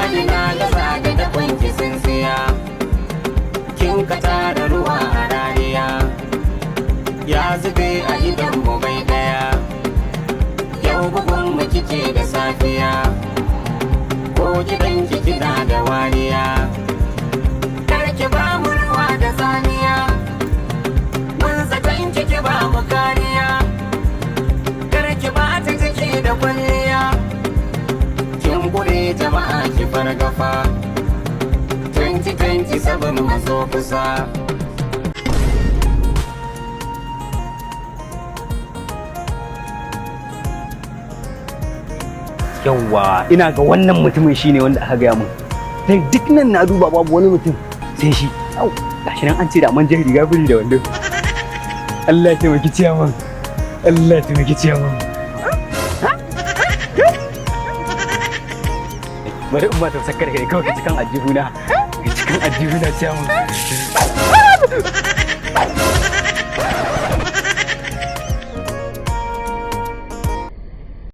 Ladi na gasa da dakon ki sun siya, kin ka tara ruwa a rariya, ya zube a idan mu bai daya. Yau bugun mu kike da safiya, ko gidan ki kina da wariya. Karki ba mu ruwa da saniya, mun zaton kiki ba mu kariya. Karki ba ta ciki da kwalliya, kin gure jama'a ki fargafa. 2027 maso kusa. Yawwa, ina ga wannan mutumin shine wanda aka gaya min. Dan duk nan na duba babu wani mutum sai shi. Au, gashi nan an ce da man riga biri da wando. Allah ya taimaki ciyaman. Allah ya taimaki ciyaman. Bari in ba ta sakar kai kawai cikin aljihuna. Cikin aljihuna ciyaman.